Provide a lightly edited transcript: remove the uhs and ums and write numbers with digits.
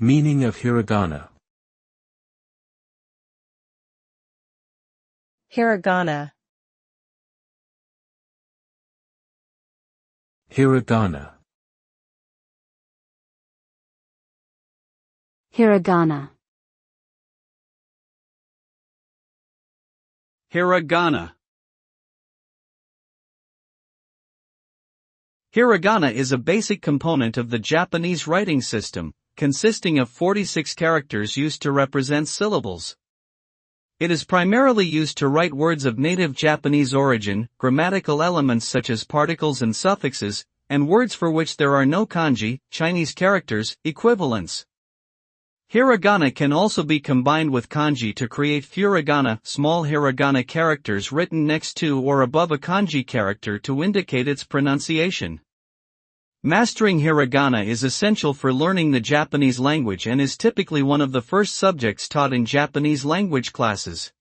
Meaning of hiragana. Hiragana. Hiragana. Hiragana. Hiragana. Hiragana is a basic component of the Japanese writing system, consisting of 46 characters used to represent syllables. It is primarily used to write words of native Japanese origin, grammatical elements such as particles and suffixes, and words for which there are no kanji, Chinese characters, equivalents. Hiragana can also be combined with kanji to create furigana, small hiragana characters written next to or above a kanji character to indicate its pronunciation. Mastering hiragana is essential for learning the Japanese language and is typically one of the first subjects taught in Japanese language classes.